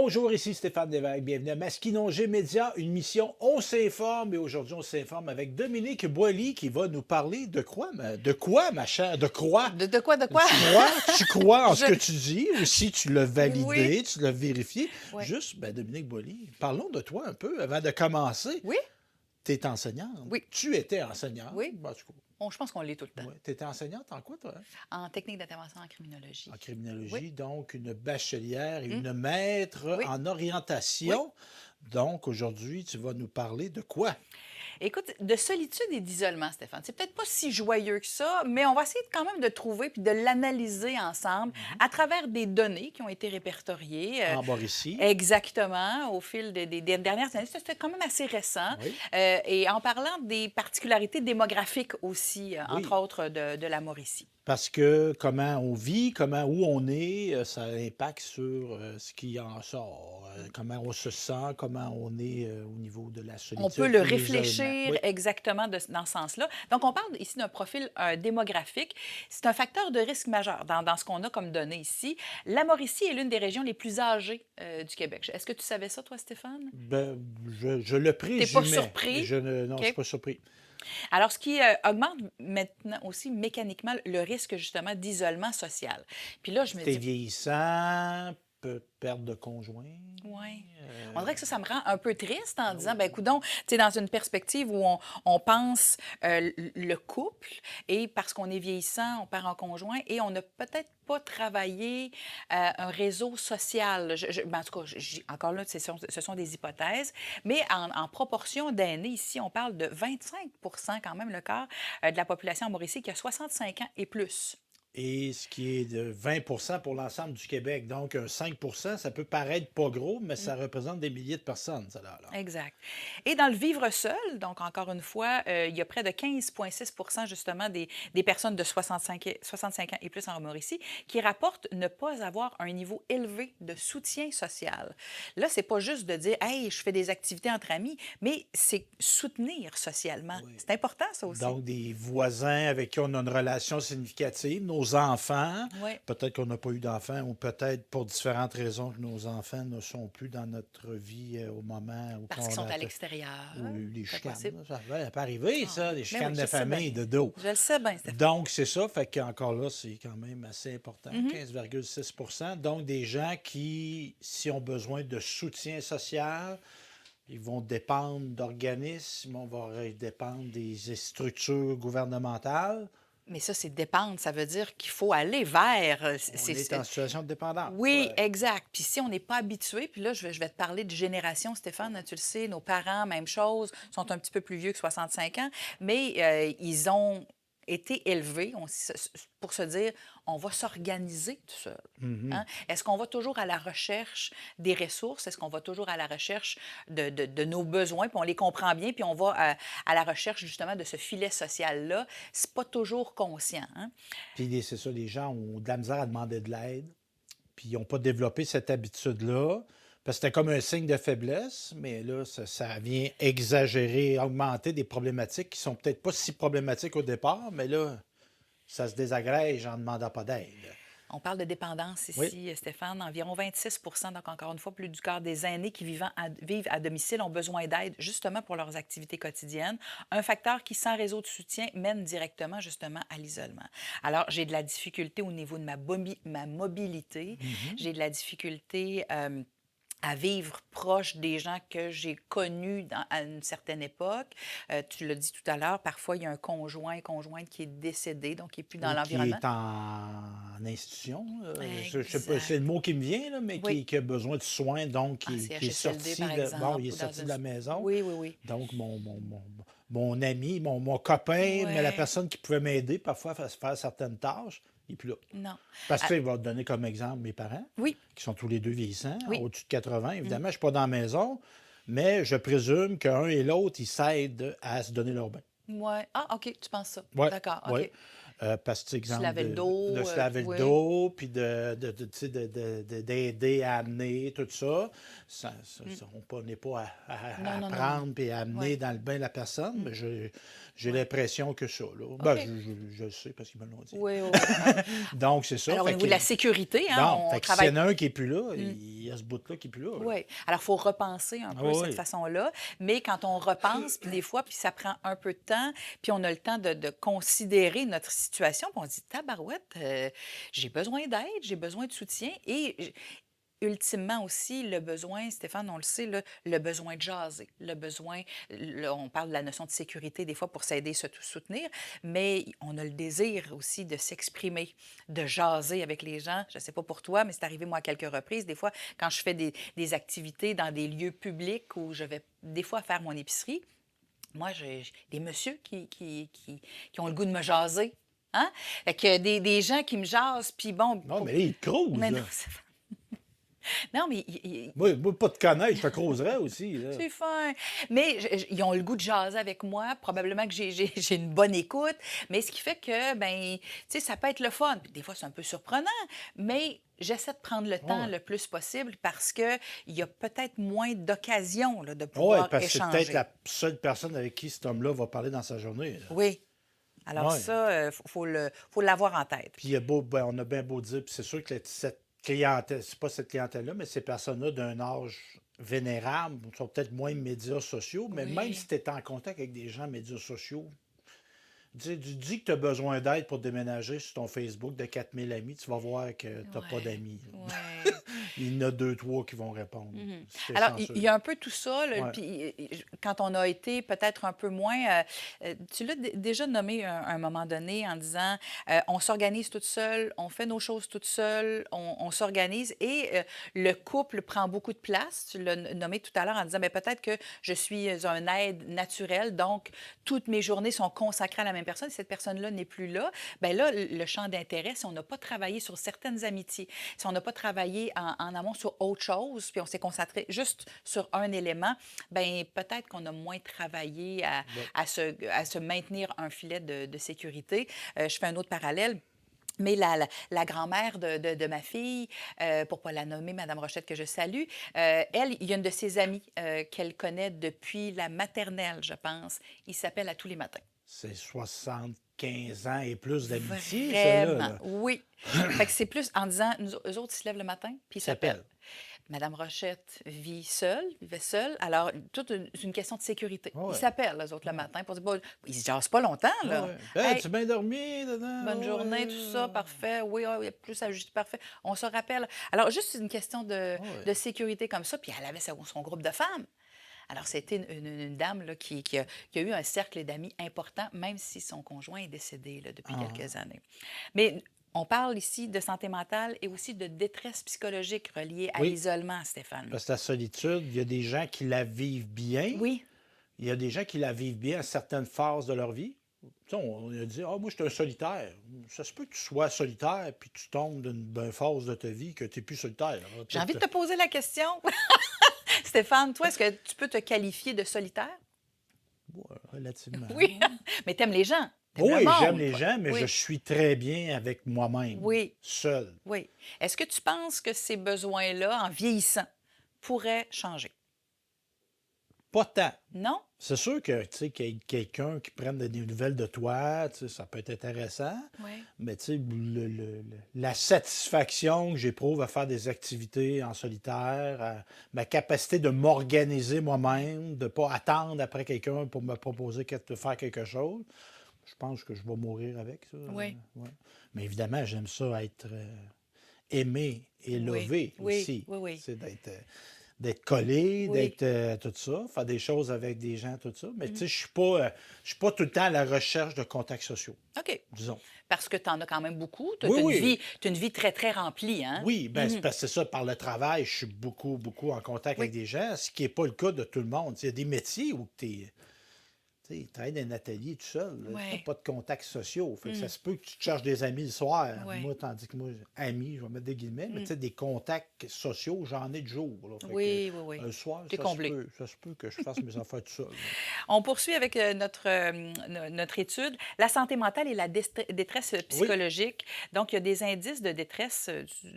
Bonjour, ici Stéphane Lévesque. Bienvenue à Masquinongé Média, une mission On s'informe. Et aujourd'hui, on s'informe avec Dominique Boily qui va nous parler de quoi, ma chère? De quoi? De quoi, de quoi? Tu crois en ce Je- que tu dis ou si tu l'as validé, Oui, tu l'as vérifié. oui, Juste, Dominique Boily, parlons de toi un peu avant de commencer. oui, Tu es enseignante. oui, Tu étais enseignante. oui. Ben, Bon, je pense qu'on l'est tout le temps. tu étais enseignante en quoi, toi? En technique d'intervention en criminologie. En Oui, criminologie, donc une bachelière et hum, une maître oui, en oui. orientation. Donc aujourd'hui, tu vas nous parler de quoi? Écoute, de solitude et d'isolement, Stéphane. C'est peut-être pas si joyeux que ça, mais on va essayer quand même de trouver puis de l'analyser ensemble à travers des données qui ont été répertoriées. En Mauricie. Exactement, au fil des dernières années. C'était quand même assez récent. Oui, Et en parlant des particularités démographiques aussi, entre oui. autres, de la Mauricie. Parce que comment on vit, où on est, ça impacte sur ce qui en sort. Comment on se sent, comment on est au niveau de la On peut solitude le et l'isolement. réfléchir Oui. exactement dans ce sens-là. Donc, on parle ici d'un profil démographique. C'est un facteur de risque majeur dans ce qu'on a comme données ici. La Mauricie est l'une des régions les plus âgées du Québec. Est-ce que tu savais ça, toi, Stéphane? Je le T'es pas présumais. surpris? Non, je suis OK. pas surpris. Alors, ce qui augmente maintenant aussi mécaniquement le risque, justement, d'isolement social. Puis là, je me T'es dis, vieillissant, perte de conjoint. ouais. On euh, dirait que ça me rend un peu triste en ah disant, ben oui. coudonc, tu sais, dans une perspective où on pense le couple et parce qu'on est vieillissant, on perd un conjoint et on n'a peut-être pas travaillé un réseau social. En tout cas, encore là, ce sont des hypothèses, mais en proportion d'aînés, ici, on parle de 25 quand même, le quart de la population en Mauricie qui a 65 ans et plus. Et ce qui est de 20 pour l'ensemble du Québec. Donc, un 5 ça peut paraître pas gros, mais ça représente des milliers de personnes, ça là. Exact. Et dans le vivre seul, donc encore une fois, il y a près de 15,6 justement des personnes de 65 ans et plus en Mauricie qui rapportent ne pas avoir un niveau élevé de soutien social. Là, c'est pas juste de dire, hey, je fais des activités entre amis, mais c'est soutenir socialement. Oui. C'est important, ça aussi. Donc, des voisins avec qui on a une relation significative, nos enfants, Oui, peut-être qu'on n'a pas eu d'enfants ou peut-être pour différentes raisons que nos enfants ne sont plus dans notre vie au moment où parce on qu'ils sont a à l'extérieur. ou les C'est chicanes. possible. Là, ça peut arriver, Ah ça, oui. des Mais oui, chicanes je de sais bien. famille, de dos. Je le sais bien, Stéphane. Donc, c'est ça, fait qu'encore là, c'est quand même assez important, Mhm. 15,6 Donc, des gens qui, si ont besoin de soutien social, ils vont dépendre d'organismes, on va dépendre des structures gouvernementales. Mais ça, c'est dépendre. Ça veut dire qu'il faut aller vers. On est en situation de dépendance. Oui, Ouais. exact. Puis si on n'est pas habitué, puis là, je vais te parler de génération, Stéphane, tu le sais, nos parents, même chose, sont un petit peu plus vieux que 65 ans, mais ils ont été élevés pour se dire, on va s'organiser tout seul. Mhm. Hein? Est-ce qu'on va toujours à la recherche des ressources? Est-ce qu'on va toujours à la recherche de nos besoins? Puis on les comprend bien, puis on va à la recherche justement de ce filet social-là. C'est pas toujours conscient. Hein? Puis c'est ça, les gens ont de la misère à demander de l'aide, puis ils n'ont pas développé cette habitude-là. Parce que c'était comme un signe de faiblesse, mais là, ça vient exagérer, augmenter des problématiques qui sont peut-être pas si problématiques au départ, mais là, ça se désagrège en ne demandant pas d'aide. On parle de dépendance Oui. ici, Stéphane. Environ 26 donc encore une fois, plus du quart des aînés qui vivent à domicile ont besoin d'aide justement pour leurs activités quotidiennes. Un facteur qui, sans réseau de soutien, mène directement justement à l'isolement. Alors, j'ai de la difficulté au niveau de ma mobilité. J'ai de la difficulté à vivre proche des gens que j'ai connus à une certaine époque. Tu l'as dit tout à l'heure, parfois il y a un conjointe qui est décédé, donc qui n'est plus dans Ou qui l'environnement. est en institution. Je sais pas, c'est Exact. le mot qui me vient, là, mais Oui. qui a besoin de soins, donc En qui est CHSLD, sorti par de, bon, exemple, il est ou dans sorti de une... la maison. Oui, oui, oui. Donc, mon ami, mon copain, mais la Ouais. personne qui pouvait m'aider parfois à faire certaines tâches, il n'est plus là. Non. Parce que, Ah, tu sais, il va te donner comme exemple mes parents, oui, qui sont tous les deux vieillissants, oui. au-dessus de 80. Mm. Évidemment, je ne suis pas dans la maison, mais je présume qu'un et l'autre, ils s'aident à se donner leur bain. Ouais. Ah, OK, tu penses ça. Oui, D'accord, oui. OK. parce que, Se exemple, laver le dos, de se laver le oui. dos, puis tu sais, d'aider à amener tout ça. Mm. On n'est pas Non, à non, non, non. prendre et à amener Oui. dans le bain la personne, Mm. mais j'ai Oui. l'impression que ça, là. Ben, OK. je le sais parce qu'ils me l'ont dit. Oui, oui, oui. Donc, c'est ça. Alors, au Fait niveau que, de la sécurité, hein, bon, on fait que s'il y travaille. en a un qui n'est plus là, Mm. il y a ce bout-là qui n'est plus là, là. Oui. Alors, il faut repenser un Ah peu cette oui. façon-là. Mais quand on repense, puis des fois, puis ça prend un peu de temps, puis on a le temps de considérer notre situation, puis on se dit, tabarouette, j'ai besoin d'aide, j'ai besoin de soutien. Et ultimement aussi, le besoin, Stéphane, on le sait, là, le besoin de jaser, le besoin, là, on parle de la notion de sécurité des fois pour s'aider, se soutenir, mais on a le désir aussi de s'exprimer, de jaser avec les gens. Je ne sais pas pour toi, mais c'est arrivé moi à quelques reprises. Des fois, quand je fais des activités dans des lieux publics où je vais des fois faire mon épicerie, moi, j'ai des messieurs qui ont le goût de me jaser. Hein? Fait que des gens qui me jasent, puis bon, Non, mais là, il te crouse, mais non, là. non, mais Moi, pas te connaître, je te croiserais aussi, là. c'est fin. Mais ils ont le goût de jaser avec moi. Probablement que j'ai une bonne écoute. Mais ce qui fait que, ben, tu sais, ça peut être le fun. Puis des fois, c'est un peu surprenant. Mais j'essaie de prendre le temps Ouais. le plus possible parce qu'il y a peut-être moins d'occasions là, de Oui, pouvoir parce que c'est peut-être échanger. la seule personne avec qui cet homme-là va parler dans sa journée, là. Oui. Alors Ouais. ça, faut l'avoir en tête. Puis il y a beau, ben, on a bien beau dire, puis c'est sûr que cette clientèle, c'est pas cette clientèle-là, mais ces personnes-là d'un âge vénérable sont peut-être moins médias sociaux, mais même Oui. si tu es en contact avec des gens médias sociaux, dis que tu as besoin d'aide pour déménager sur ton Facebook de 4000 amis, tu vas voir que tu n'as pas Ouais. d'amis, là. Ouais. Il y en a deux, trois qui vont répondre. Mhm. Si t'es Alors, il chanceux. y a un peu tout ça. Là, Ouais. puis, quand on a été peut-être un peu moins, tu l'as déjà nommé un moment donné en disant, on s'organise toute seule, on fait nos choses toute seule, on s'organise et le couple prend beaucoup de place. Tu l'as nommé tout à l'heure en disant, mais peut-être que je suis un aide naturel, donc toutes mes journées sont consacrées à la même personne. Cette personne-là n'est plus là. Ben là, le champ d'intérêt, si on n'a pas travaillé sur certaines amitiés, si on n'a pas travaillé en amont sur autre chose, puis on s'est concentré juste sur un élément, ben peut-être qu'on a moins travaillé Ouais. à se maintenir un filet de sécurité. Je fais un autre parallèle. Mais la grand-mère de ma fille, pour ne pas la nommer, Madame Rochette, que je salue, elle, il y a une de ses amies qu'elle connaît depuis la maternelle, je pense. Il s'appelle à tous les matins. C'est 75 ans et plus d'amitié, celle-là, Vraiment, là. oui. Fait que c'est plus en disant, eux autres, ils se lèvent le matin, puis ils Il s'appellent. s'appelle. Madame Rochette vivait seule. Alors, c'est une question de sécurité. Ah Ils ouais. s'appellent, les autres, le matin, pour dire, bon, ils se jasent pas longtemps, Ah là. ouais. Hey, Hey, tu as bien dormi dedans? bonne journée, tout ça, parfait. Oui, ah, oui, plus ajusté, parfait. On se rappelle. Alors, juste une question Ah ouais. de sécurité comme ça. Puis elle avait son groupe de femmes. Alors, c'était une dame là, qui a eu un cercle d'amis important, même si son conjoint est décédé là, depuis Ah. quelques années. Mais on parle ici de santé mentale et aussi de détresse psychologique reliée à Oui, l'isolement, Stéphane. parce que la solitude, il y a des gens qui la vivent bien. Oui, Il y a des gens qui la vivent bien à certaines phases de leur vie. Tu sais, on a dit, ah, moi, je suis un solitaire. Ça se peut que tu sois solitaire, puis tu tombes d'une phase de ta vie que tu n'es plus solitaire. j'ai envie de te poser la question. Stéphane, toi, est-ce que tu peux te qualifier de solitaire? Ouais, relativement. Oui, mais t'aimes les gens. T'aimes le Oui, j'aime monde, les toi. gens, mais je Oui, suis très bien avec moi-même, oui, seul. oui. Est-ce que tu penses que ces besoins-là, en vieillissant, pourraient changer? Pas tant. Non? C'est sûr que, tu sais, qu'il y ait quelqu'un qui prenne des nouvelles de toi, tu sais, ça peut être intéressant, Oui. mais tu sais, la satisfaction que j'éprouve à faire des activités en solitaire, ma capacité de m'organiser moi-même, de ne pas attendre après quelqu'un pour me proposer de faire quelque chose, je pense que je vais mourir avec ça. Oui. Ouais. Mais évidemment, j'aime ça être aimé et Oui. levé Oui. aussi. Oui, oui. C'est d'être collé, Oui. d'être tout ça, faire des choses avec des gens, tout ça. Mais tu Mhm. sais, je suis pas tout le temps à la recherche de contacts sociaux, OK. disons. Parce que tu en as quand même beaucoup. Tu Oui, as oui. une vie très, très remplie, hein? Oui, ben, c'est Mhm. parce que c'est ça, par le travail, je suis beaucoup, beaucoup en contact Oui. avec des gens, ce qui n'est pas le cas de tout le monde. Il y a des métiers où tu Tu sais, ils travaillent dans un atelier tout seul. Tu n'as Oui. pas de contacts sociaux. Fait que ça Mm. se peut que tu te cherches des amis le soir. Oui. Moi, tandis que moi, amis, je vais mettre des guillemets, mais tu Mm. sais, des contacts sociaux, j'en ai de jour. Là. Fait que Oui, oui, oui. un soir, T'es comblé. ça se peut que je fasse mes affaires tout seul. Là. On poursuit avec notre étude, la santé mentale et la détresse Oui, psychologique. Donc, il y a des indices de détresse,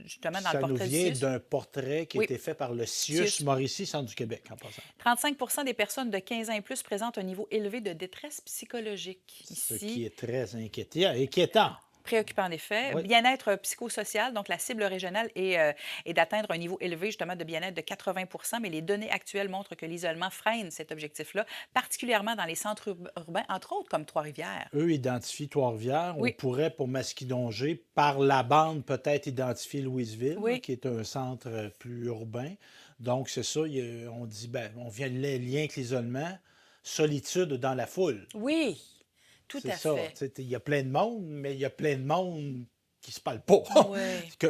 justement, dans le ça nous portrait du vient CIUS. d'un portrait qui a Oui, été fait par le CIUS CIUS. Mauricie, Centre du Québec, en passant. 35 des personnes de 15 ans et plus présentent un niveau élevé de détresse psychologique. Ce qui Ici, est très inquiétant. Inquiétant. préoccupant en effet. Oui. Bien-être psychosocial, donc la cible régionale est d'atteindre un niveau élevé justement de bien-être de 80 mais les données actuelles montrent que l'isolement freine cet objectif-là, particulièrement dans les centres urbains, entre autres comme Trois-Rivières. Eux identifient Trois-Rivières. On Oui, pourrait, pour Masquinongé, par la bande, peut-être identifier Louisville, là, oui, qui est un centre plus urbain. Donc, c'est ça, on dit, ben, on vient le lien avec l'isolement, solitude dans la foule. oui, tout C'est à ça. fait. Tu sais, il y a plein de monde, mais il y a plein de monde qui se parle pas. Oui,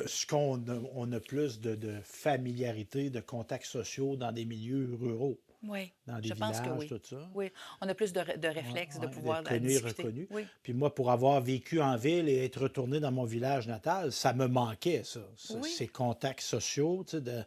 Ce qu'on a, on a plus de familiarité, de contacts sociaux dans des milieux ruraux, oui, dans des je pense que villages, oui. tout ça. Oui, on a plus de Ouais, réflexes de ouais, pouvoir d'être connu et discuter. reconnu. Oui, Puis moi, pour avoir vécu en ville et être retourné dans mon village natal, ça me manquait, ça. oui, Ces contacts sociaux, tu sais,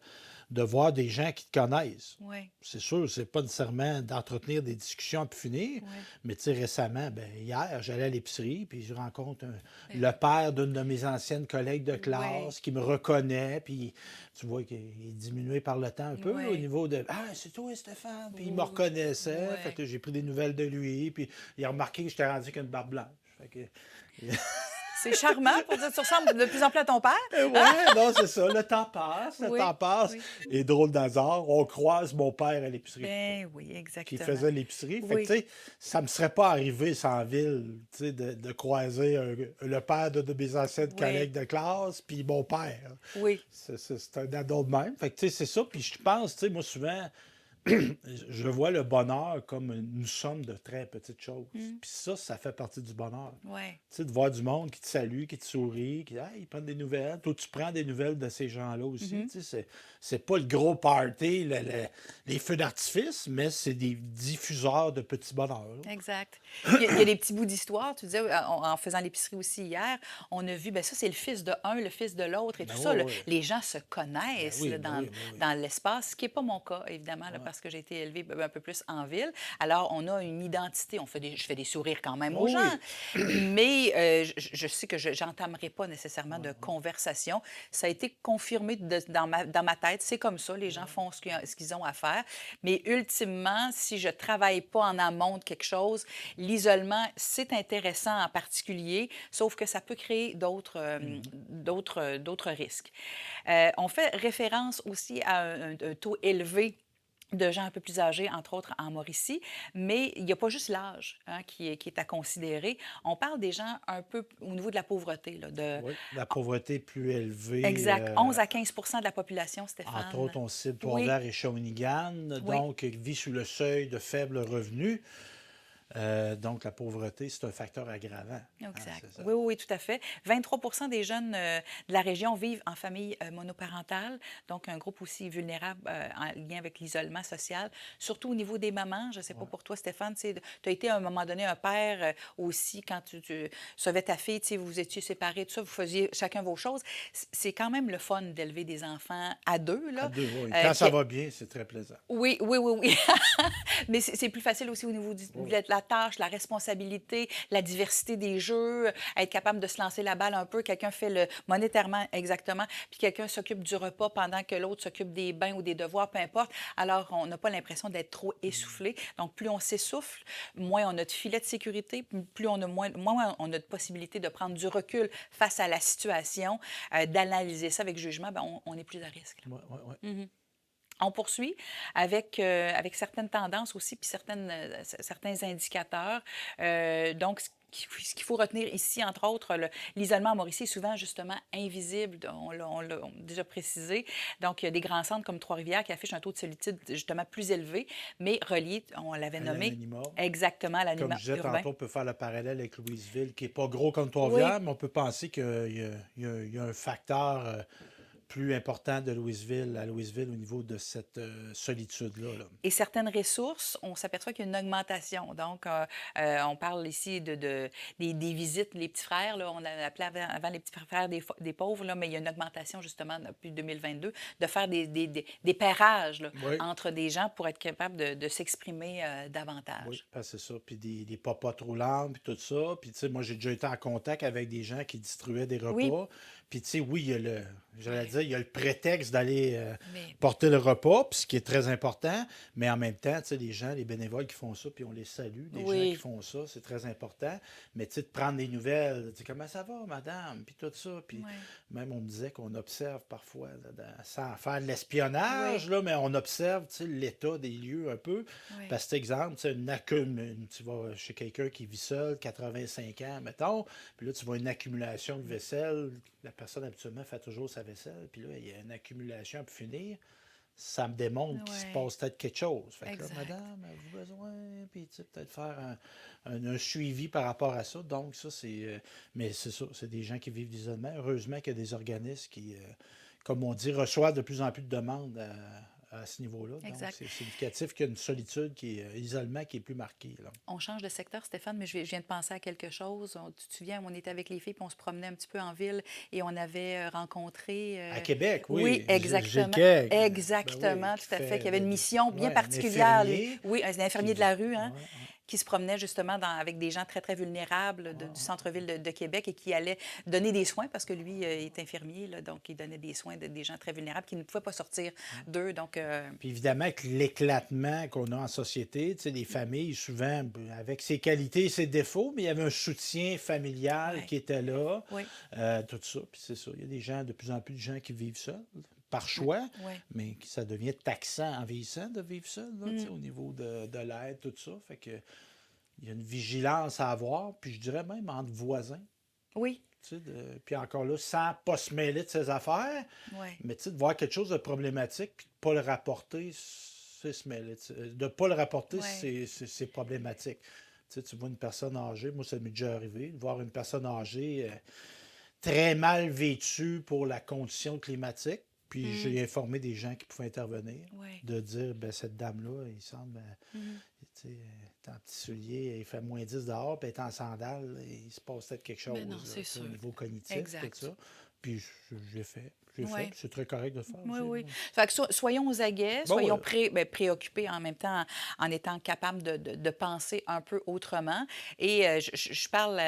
de voir des gens qui te connaissent. oui, C'est sûr, c'est pas nécessairement d'entretenir des discussions à pu finir, oui. mais tu sais, récemment, ben, hier, j'allais à l'épicerie, puis je rencontre Ben le oui. père d'une de mes anciennes collègues de Oui, classe qui me reconnaît, puis tu vois qu'il est diminué par le temps un peu là, au oui, niveau de «Ah, c'est toi, Stéphane!» Puis il me oui, reconnaissait, fait oui. que j'ai pris des nouvelles de lui, puis il a remarqué que j'étais rendu avec une barbe blanche. Fait que... C'est charmant pour dire que tu ressembles de plus en plus à ton père. Ouais, non, c'est ça. Le temps Oui, passe. oui. Et drôle d'hasard, on croise mon père à l'épicerie. Ben oui, Qui exactement. faisait l'épicerie. Fait que, tu Oui, sais, ça me serait pas arrivé sans ville, tu sais, de croiser le père de mes anciennes oui, collègues de classe, puis mon père. oui. C'est un ado de même. Fait que, tu sais, c'est ça. Puis je pense, tu sais, moi, souvent, je vois le bonheur comme une somme de très petites choses. Mm, Puis ça fait partie du bonheur. oui, Tu sais, de voir du monde qui te salue, qui te sourit, qui hey, ils prennent des nouvelles. Toi, tu prends des nouvelles de ces gens-là aussi. mhm, Tu sais, c'est pas le gros party, les feux d'artifice, mais c'est des diffuseurs de petits bonheurs. Là. exact. Il y a des petits bouts d'histoire. Tu disais, en faisant l'épicerie aussi hier, on a vu, ben ça, c'est le fils de un, le fils de l'autre et Ben tout oui, ça. Là. oui. Les gens se Ben connaissent oui, là, ben oui, ben oui. dans l'espace, ce qui n'est pas mon cas, évidemment, là, Ouais. parce que j'ai été élevée un peu plus en ville. Alors, on a une identité. Je fais des sourires quand même aux Oh gens, oui. mais je sais que je n'entamerai pas nécessairement de conversation. Ça a été confirmé dans ma tête. C'est comme ça, les gens font ce qu'ils ont à faire. Mais ultimement, si je ne travaille pas en amont de quelque chose, l'isolement, c'est intéressant en particulier, sauf que ça peut créer Mhm. d'autres risques. On fait référence aussi à un taux élevé de gens un peu plus âgés, entre autres en Mauricie, mais il n'y a pas juste l'âge hein, qui est à considérer. On parle des gens un peu au niveau de la pauvreté. Là, Oui. La pauvreté plus élevée. exact. 11 à 15 de la population, Entre Stéphane. autres, on cible Oui, Trois-Rivières et Shawinigan, oui. donc vit sous le seuil de faible revenu. Donc, la pauvreté, c'est un facteur aggravant. Hein, Exact. c'est ça. Oui, oui, oui, tout à fait. 23 des jeunes de la région vivent en famille monoparentale, donc un groupe aussi vulnérable en lien avec l'isolement social, surtout au niveau des mamans. Je ne sais pas Ouais. pour toi, Stéphane, tu as été à un moment donné un père aussi quand tu sauvais ta fille, tu sais, vous étiez séparés, tout ça, vous faisiez chacun vos choses. C'est quand même le fun d'élever des enfants à deux, À là. deux, oui. Euh, Quand ça qui- va bien, c'est très plaisant. oui, oui, oui, oui. Mais c'est plus facile aussi au niveau Oui, de la tâche, la responsabilité, la diversité des jeux, être capable de se lancer la balle un peu. Quelqu'un fait le monétairement exactement, puis quelqu'un s'occupe du repas pendant que l'autre s'occupe des bains ou des devoirs, peu importe. Alors, on n'a pas l'impression d'être trop essoufflé. Donc, plus on s'essouffle, moins on a de filet de sécurité, plus on a moins on a de possibilité de prendre du recul face à la situation, d'analyser ça avec jugement, ben, on est plus à risque. Là. oui, oui, oui. Mhm. On poursuit avec certaines tendances aussi, puis certains indicateurs. Donc, ce qu'il faut retenir ici, entre autres, l'isolement à Mauricie est souvent justement invisible, on l'a déjà précisé. Donc, il y a des grands centres comme Trois-Rivières qui affichent un taux de solitude justement plus élevé, mais relié, on l'avait À nommé, l'anonymat. exactement à Comme l'anonymat je disais urbain. tantôt, on peut faire le parallèle avec Louisville, qui n'est pas gros comme Oui, Trois-Rivières, mais on peut penser qu'il y a un facteur plus important de Louisville à Louisville au niveau de cette solitude-là. Là. Et certaines ressources, on s'aperçoit qu'il y a une augmentation. Donc, on parle ici des visites, les petits frères, là, on a appelé avant les petits frères des pauvres, là, mais il y a une augmentation justement depuis 2022 de faire des pairages là, Oui. entre des gens pour être capable de s'exprimer Oui, davantage. parce que c'est ça. Puis des papas trop lents, puis tout ça. Puis, tu sais, moi, j'ai déjà été en contact avec des gens qui distribuaient des Oui, repas. Puis, tu sais, oui, il y a j'allais ouais, dire, il y a le prétexte d'aller mais porter le repas, puis ce qui est très important. Mais en même temps, tu sais, les gens, les bénévoles qui font ça, puis on les salue, des gens qui oui, font ça, c'est très important. Mais, tu sais, de prendre des nouvelles, tu sais, comment ça va, madame, puis tout ça. Puis, oui, même, on me disait qu'on observe parfois, là, sans faire de l'espionnage, oui, là, mais on observe, tu sais, l'état des lieux un peu. oui, Parce que, exemple, tu vas chez quelqu'un qui vit seul, 85 ans, mettons, puis là, tu vois une accumulation de vaisselle. La personne, habituellement, fait toujours sa vaisselle, puis là, il y a une accumulation à pu finir. Ça me démontre qu'il se oui, passe peut-être quelque chose. Fait que là, exact. madame, avez-vous besoin? Puis, tu sais, peut-être faire un suivi par rapport à ça. Donc, ça, c'est. Mais c'est ça, c'est des gens qui vivent d'isolement. Heureusement qu'il y a des organismes qui, comme on dit, reçoivent de plus en plus de demandes à ce niveau-là. Donc, Exact. c'est significatif qu'il y a une solitude qui est, isolement qui est plus marqué. Là. On change de secteur, Stéphane, mais je viens de penser à quelque chose. Tu te souviens, on était avec les filles, puis on se promenait un petit peu en ville et on avait rencontré... À Québec, Oui, oui, Gilles exactement. Keg, ben oui, Exactement, qui tout à fait. Qui fait avait une mission bien ouais, un particulière, lui. infirmier Oui, un infirmier de qui. la rue, Ouais, hein, ouais, qui se promenait justement avec des gens très, très vulnérables ouais, du ouais. centre-ville de Québec et qui allait donner des soins, parce que lui est infirmier, là, donc il donnait des soins des gens très vulnérables qui ne pouvaient pas sortir d'eux. Donc, Puis évidemment, avec l'éclatement qu'on a en société, tu sais, les familles, souvent, avec ses qualités et ses défauts, mais il y avait un soutien familial ouais, qui était là, oui, tout ça. Puis c'est ça, il y a des gens, de plus en plus de gens qui vivent seuls, par choix, oui. mais ça devient taxant en vieillissant de vivre seul, là, tu sais, Mm. au niveau de l'aide, tout ça. Fait que il y a une vigilance à avoir, puis je dirais même entre voisins. Oui, Tu sais, puis encore là, sans pas se mêler de ses affaires, oui. mais tu sais, de voir quelque chose de problématique, puis de ne pas le rapporter, c'est se mêler. De ne pas le rapporter, Ouais. c'est problématique. Tu sais, tu vois une personne âgée, moi ça m'est déjà arrivé, de voir une personne âgée très mal vêtue pour la condition climatique, puis Mm. j'ai informé des gens qui pouvaient intervenir, Ouais. de dire, ben, cette dame-là, il semble, Mhm. tu sais, elle est en petit soulier, il fait -10 dehors, puis elle est en sandales, et il se passe peut-être quelque Mais non, chose là, c'est tu sais, au sûr. niveau cognitif, tout Exact. ça. Puis j'ai fait, Oui. puis c'est très correct de le faire Oui, aussi. oui. Là. Fait que soyons aux aguets, Bon, soyons préoccupés en même temps en étant capables de penser un peu autrement. Et je parle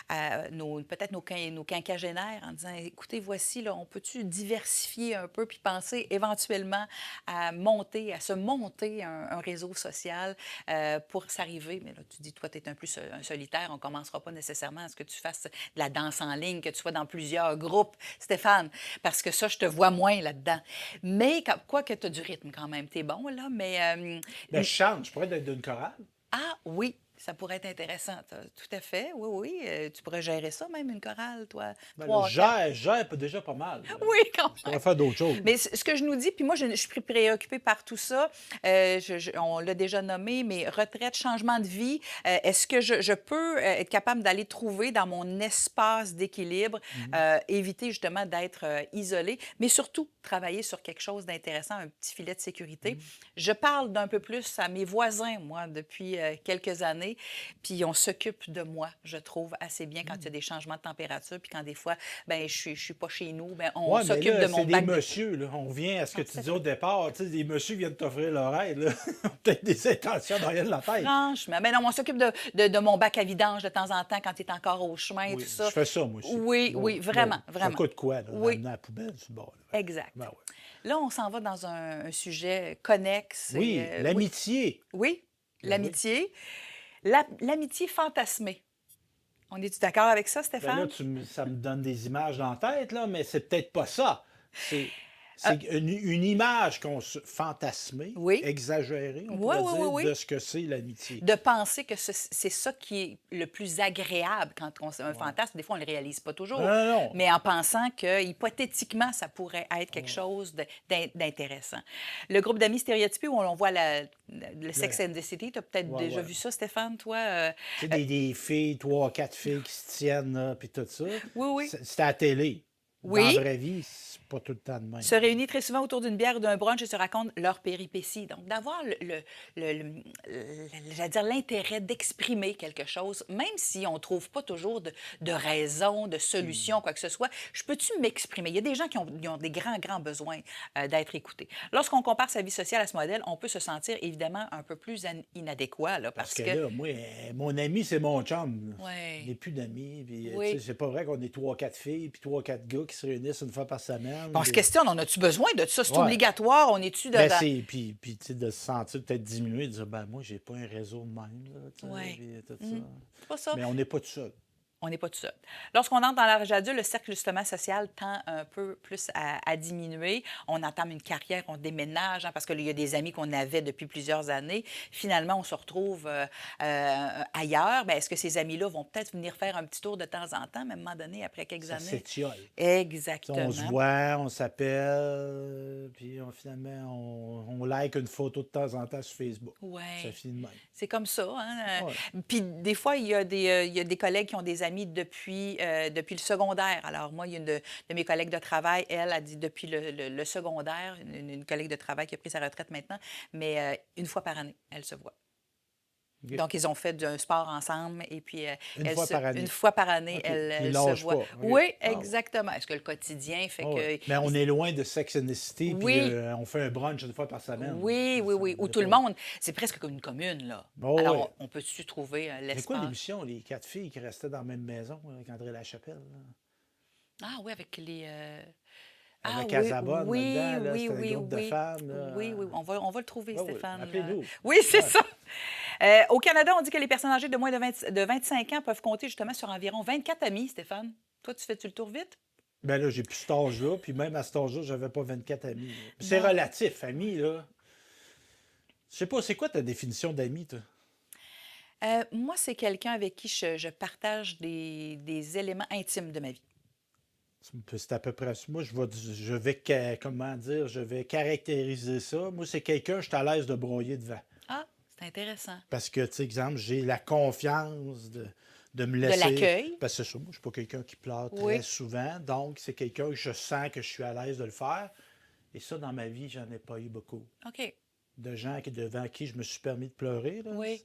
peut-être nos quinquagénaires en disant, écoutez, voici, là, on peut-tu diversifier un peu puis penser éventuellement à se monter un réseau social pour s'arriver. Mais là, tu dis, toi, tu es un solitaire, on ne commencera pas nécessairement à ce que tu fasses de la danse en ligne, que tu sois dans plusieurs groupes, Stéphane, parce que ça, je te vois moins là-dedans. Mais, quoi que tu as du rythme quand même, tu es bon, là, mais... Ben, je chante, je pourrais être d'une chorale. ah oui, ça pourrait être intéressant, tout à fait, oui, oui. Tu pourrais gérer ça même, une chorale, toi, Ben là, 3, 4. je gère déjà pas mal. Oui, quand Je même. pourrais faire d'autres choses. Mais ce que je nous dis, puis moi, je suis préoccupée par tout ça. On l'a déjà nommé, mais retraite, changement de vie. Est-ce que je peux être capable d'aller trouver dans mon espace d'équilibre, Mhm. éviter justement d'être isolée, mais surtout travailler sur quelque chose d'intéressant, un petit filet de sécurité. Mhm. Je parle d'un peu plus à mes voisins, moi, depuis quelques années, puis on s'occupe de moi, je trouve, assez bien quand il y a des changements de température, puis quand des fois, ben je suis pas chez nous, ben on Ouais, mais s'occupe là, de c'est mon des bac de... messieurs, là. On vient à ce que Ah, tu c'est dis vrai. au départ. Tu sais, des messieurs viennent t'offrir leur aide, là. Ils ont peut-être des intentions derrière de la tête. Franchement, mais non, on s'occupe de mon bac à vidange de temps en temps quand il est encore au chemin et tout Oui, je ça. fais ça, moi aussi. Oui, Oui, oui, oui. vraiment, Ça vraiment. coûte quoi, là, Oui, d'amener à la poubelle sur le bord, là? exact. Ben ouais. Là, on s'en va dans un sujet connexe et Oui, oui, l'amitié. oui, Ben oui. l'amitié. L'amitié fantasmée. On est-tu d'accord avec ça, Ben là, Stéphane? ça me donne des images dans la tête, là, mais c'est peut-être pas ça. C'est, Euh, c'est une image qu'on se fantasmée, oui, exagérée, on oui, pourrait oui, oui, dire, oui. de ce que c'est l'amitié. De penser que c'est ça qui est le plus agréable quand on a un Ouais. fantasme. Des fois, on ne le réalise pas Non, toujours, non, non. mais en pensant que, hypothétiquement, ça pourrait être quelque Ouais. chose d'intéressant. Le groupe d'amis stéréotypés où on voit le Le- Sex and the City, tu as peut-être ouais, déjà ouais. vu ça, Stéphane, toi? Tu sais, des filles, 3, 4 filles qui se tiennent, là, puis tout ça. Oui, oui. C'était à la télé. Dans la Oui. vraie vie, c'est pas tout le temps de même. Se réunissent très souvent autour d'une bière ou d'un brunch et se racontent leurs péripéties. Donc, d'avoir j'allais dire, l'intérêt d'exprimer quelque chose, même si on ne trouve pas toujours de raison, de solution, quoi que ce soit, je peux-tu m'exprimer? Il y a des gens qui ont des grands, grands besoins d'être écoutés. Lorsqu'on compare sa vie sociale à ce modèle, on peut se sentir évidemment un peu plus inadéquat, là, Parce parce que que... là, moi, mon ami, c'est mon chum. On Oui, n'est plus d'amis. Puis, tu sais, oui. c'est pas vrai qu'on est trois, quatre filles, puis trois, quatre gars qui se réunissent une fois par semaine. On se questionne, on a-tu besoin de ça? C'est Ouais. obligatoire? On est-tu Ben, dans... puis tu sais, de se sentir peut-être diminué, de dire, ben, moi, j'ai pas un réseau de même, là, tu sais, Oui. puis tout ça. C'est pas ça. Mais on n'est pas tout seul. On n'est pas tout seul. Lorsqu'on entre dans l'âge adulte, le cercle justement social tend un peu plus à diminuer. On entame une carrière, on déménage, hein, parce qu'il y a des amis qu'on avait depuis plusieurs années. Finalement, on se retrouve ailleurs. Bien, est-ce que ces amis-là vont peut-être venir faire un petit tour de temps en temps, mais à un moment donné, après quelques Ça années? s'étiole. Tu sais, on se Exactement. voit, on s'appelle, puis finalement, on like une photo de temps en temps sur Facebook. Ça Oui. finit de même. C'est comme ça. Hein? Ouais. Puis des fois, il y a des collègues qui ont des amis depuis le secondaire. Alors moi, il y a une de mes collègues de travail, elle a dit depuis le secondaire, une collègue de travail qui a pris sa retraite maintenant, mais une fois par année, elle se voit. OK. Donc, ils ont fait un sport ensemble et puis Une fois par année. une fois par année, OK. Puis ils elle se lâchent voit. pas. OK. Oui, Ah, ouais. exactement. Est-ce que le quotidien fait Ah, ouais. que... Mais on est loin de Sex and the City, puis Oui, on fait un brunch une fois par semaine. oui, oui, oui. On Où est tout le pas... monde, c'est presque comme une commune, là. Oh, Alors, oui. on peut-tu trouver C'est quoi l'espace? l'émission, les quatre filles qui restaient dans la même maison avec André Lachapelle? Là? Ah oui, avec les... Ah Avec oui, Casabonne oui, là-dedans, là, oui, c'était un oui, groupe de oui. femmes. Là. Oui, oui, on va le trouver, Ah oui, Stéphane. appelez-nous. Oui, c'est Ouais. ça. Au Canada, on dit que les personnes âgées de moins de 25 ans peuvent compter justement sur environ 24 amis, Stéphane. Toi, tu fais-tu le tour vite? Ben là, j'ai plus cet âge-là, puis même à cet âge-là, j'avais pas 24 amis. Là. C'est Non. relatif, amis, là. Je sais pas, c'est quoi ta définition d'amis, toi? Moi, c'est quelqu'un avec qui je partage des éléments intimes de ma vie. C'est à peu près ça. Moi, comment dire, je vais caractériser ça. Moi, c'est quelqu'un, je suis à l'aise de broyer devant. Ah, c'est intéressant. Parce que, tu sais, exemple, j'ai la confiance de me De laisser. l'accueil. Parce que c'est ça, moi, je suis pas quelqu'un qui pleure très Oui. souvent. Donc, c'est quelqu'un que je sens que je suis à l'aise de le faire. Et ça, dans ma vie, j'en ai pas eu beaucoup. OK. De gens devant qui je me suis permis de pleurer. Là. Oui.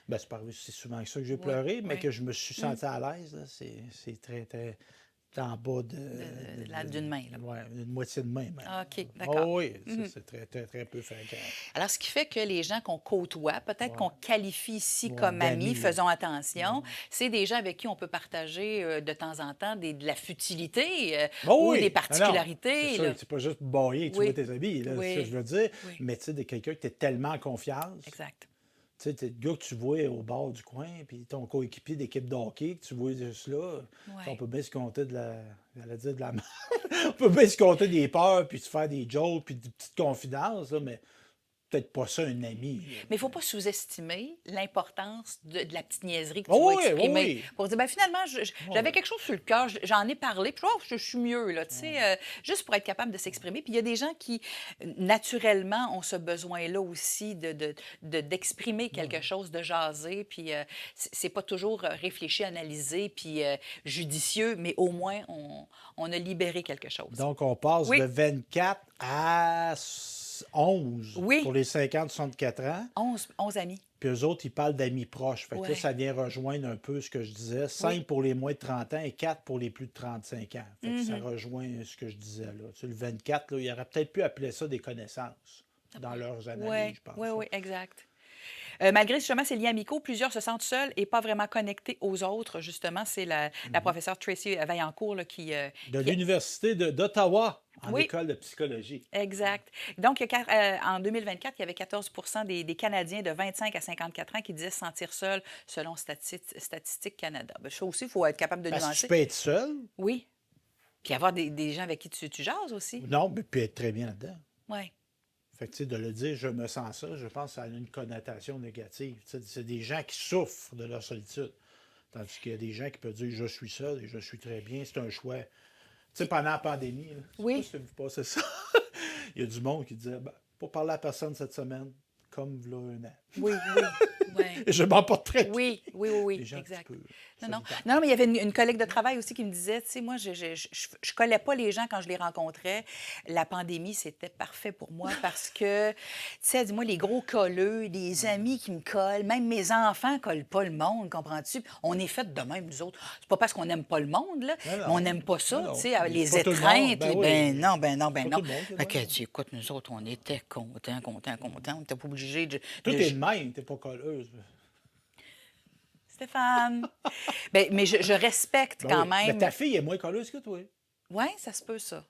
Ben, c'est pas arrivé si souvent que ça que j'ai Oui. pleuré, mais Oui. que je me suis senti à l'aise. Là. C'est très, très en bas D'une main, là. ouais, une moitié de main, même. Ah, OK, d'accord. Oh, oui, ça, c'est très, très, très peu fréquent. Alors, ce qui fait que les gens qu'on côtoie, peut-être qu'on qualifie ici Ouais, comme amis, d'amis, là. faisons attention, c'est des gens avec qui on peut partager de temps en temps de la futilité Oh ou oui! des Ah non, particularités. c'est là. sûr, c'est pas juste bailler que tu Oui. vois tes habits, là, Oui. c'est ça que je veux dire. Oui. Mais tu sais, de quelqu'un que tu es tellement en confiance. Exact. Tu sais, t'es le gars que tu vois au bord du coin, puis ton coéquipier d'équipe de hockey que tu vois juste là. Ouais. On peut bien se compter j'allais dire de la merde. On peut bien se compter des peurs, puis se faire des jokes, puis des petites confidences, là, mais peut-être pas ça un ami. Là. Mais il ne faut pas sous-estimer l'importance de la petite niaiserie que tu Oh vas oui, exprimer. oui, oui. Pour dire, ben, finalement, j'avais oui. quelque chose sur le cœur, j'en ai parlé, puis je suis mieux, là, tu sais, juste pour être capable de s'exprimer. Puis il y a des gens qui, naturellement, ont ce besoin-là aussi d'exprimer quelque chose, de jaser, puis c'est pas toujours réfléchi, analysé, puis judicieux, mais au moins, on a libéré quelque chose. Donc, on passe Oui. de 24 à 11 Oui. pour les 50-64 ans. 11 amis. Puis eux autres, ils parlent d'amis proches. Fait que Ouais. là, ça vient rejoindre un peu ce que je disais. 5 pour les moins de 30 ans et 4 pour les plus de 35 ans. Fait que ça rejoint ce que je disais là. Tu sais, le 24, là, il aurait peut-être pu appeler ça des connaissances dans leurs analyses, Oui, je pense. oui, là. oui, exact. Malgré justement ces liens amicaux, plusieurs se sentent seuls et pas vraiment connectés aux autres. Justement, c'est la professeure Tracy Vaillancourt là, De l'Université d'Ottawa, en Oui. école de psychologie. Exact. Donc, en 2024, il y avait 14 des Canadiens de 25 à 54 ans qui disaient se sentir seuls, selon Statistique Canada. Ben, ça aussi, il faut être capable de Parce que nuancer. tu peux être seul, Oui. Puis avoir des gens avec qui tu jases aussi. non, mais puis être très bien là-dedans. Oui. Fait que, tu sais, de le dire, je me sens ça, je pense que ça a une connotation négative. Tu sais, c'est des gens qui souffrent de leur solitude. Tandis qu'il y a des gens qui peuvent dire, je suis seul et je suis très bien, c'est un choix. Tu sais, pendant la pandémie, là, je sais Oui. pas si vous passez ça. Il y a du monde qui disait, ben, pas parler à personne cette semaine, comme là un an. Oui, oui. Ouais. Je m'en porte très bien. Oui, oui, oui, oui, Les gens un petit exact. peu Non, non. solitaires. Non, mais il y avait une collègue de travail aussi qui me disait, tu sais, moi, je collais pas les gens quand je les rencontrais. La pandémie, c'était parfait pour moi parce que, tu sais, elle dit, moi, les gros colleux, les amis qui me collent, même mes enfants collent pas le monde, comprends-tu? On est fait de même, nous autres. C'est pas parce qu'on n'aime pas le monde, là, Non, mais on non. n'aime pas Non, ça, tu non. sais, C'est les pas tout le monde. étreintes, Ben ben oui. non, ben non, C'est ben pas non. tout le monde qui est de Fait que, même. tu écoute, nous autres, on était contents, contents, contents. On n'était pas obligés Toi, de t'es de même, t'es pas colleuse. Stéphane. Ben, mais je respecte Ben quand oui. Mais même. ta fille est moins colleuse que toi. Oui, ça se peut, ça.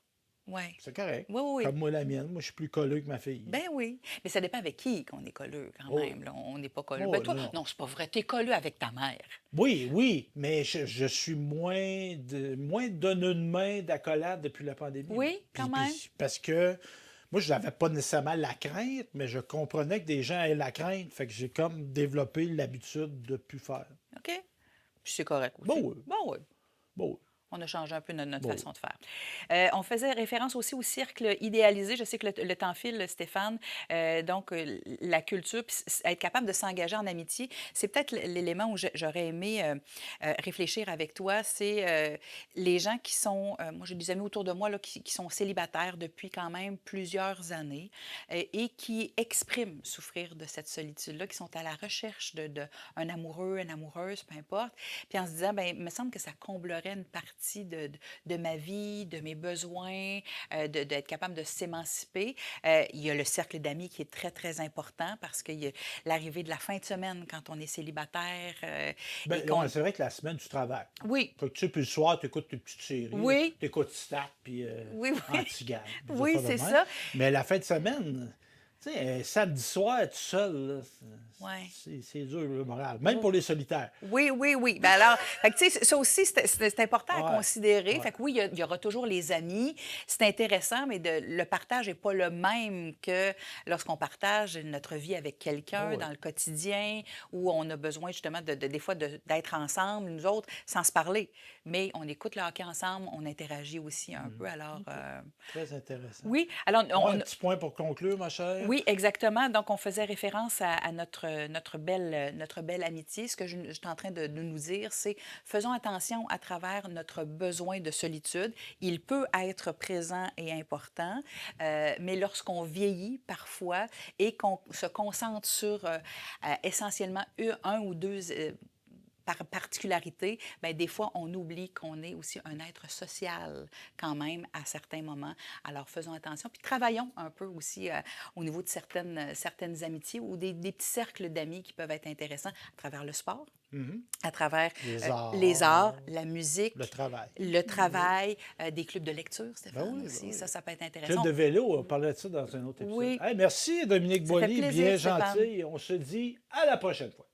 Oui. C'est correct. Oui, oui, oui. Comme moi, la mienne. Moi, je suis plus colleux que ma fille. Ben oui. Mais ça dépend avec qui qu'on est colleux, quand Oh, même. Là. On n'est pas colleux. oh, Ben toi, non, non. non, c'est pas vrai. T'es colleux avec ta mère. Oui, oui, mais je suis moins donné une main d'accolade depuis la pandémie. Oui, quand même. Parce que moi, je n'avais pas nécessairement la crainte, mais je comprenais que des gens aient la crainte. Fait que j'ai comme développé l'habitude de plus faire. OK? Puis c'est correct aussi. Bon, oui. Bon, oui. Bon, oui. On a changé un peu notre Bon, oui. façon de faire. On faisait référence aussi au cercle idéalisé. Je sais que le temps file, Stéphane. Donc, la culture, puis être capable de s'engager en amitié, c'est peut-être l'élément où j'aurais aimé réfléchir avec toi. C'est les gens qui sont, moi j'ai des amis autour de moi là, qui sont célibataires depuis quand même plusieurs années et qui expriment souffrir de cette solitude-là, qui sont à la recherche un amoureux, une amoureuse, peu importe. Puis en se disant, ben, il me semble que ça comblerait une partie de ma vie, de mes besoins, d'être capable de s'émanciper. Il y a le cercle d'amis qui est très, très important parce qu'il y a l'arrivée de la fin de semaine quand on est célibataire et Ben, ouais, c'est vrai que la semaine, tu travailles. Oui, Fait que, tu sais, puis le soir, tu écoutes tes petites séries. oui, Tu écoutes Stat, puis oui, oui. Antigone. Des Oui, affaires de c'est même. ça. Mais la fin de semaine, tu sais, samedi soir, tout seul, là, Ouais. c'est dur, le moral. Même pour les solitaires. Oui, oui, oui. Ben alors, fait que, tu sais, ça aussi, c'est important à Ouais, considérer. ouais. Fait que oui, il y aura toujours les amis. C'est intéressant, mais le partage n'est pas le même que lorsqu'on partage notre vie avec quelqu'un Ouais. dans le quotidien, où on a besoin justement des fois d'être ensemble, nous autres, sans se parler. Mais on écoute le hockey ensemble, on interagit aussi un peu. Alors, Très intéressant. oui. Alors, Ouais, un petit point pour conclure, ma chère. oui, exactement. Donc, on faisait référence à notre belle amitié. Ce que je suis en train de nous dire, c'est faisons attention à travers notre besoin de solitude. Il peut être présent et important, mais lorsqu'on vieillit parfois et qu'on se concentre sur essentiellement un ou deux par particularité, bien, des fois, on oublie qu'on est aussi un être social quand même à certains moments. Alors, faisons attention. Puis travaillons un peu aussi au niveau de certaines amitiés ou des petits cercles d'amis qui peuvent être intéressants à travers le sport, à travers les arts, la musique, le travail, des clubs de lecture, Stéphane, Ben oui, aussi. ben oui. Ça peut être Club intéressant. de vélo, on parlait de ça dans un autre épisode. Oui. Hey, merci, Dominique Ça fait Boily, plaisir, bien Stéphane. gentil. On se dit à la prochaine fois.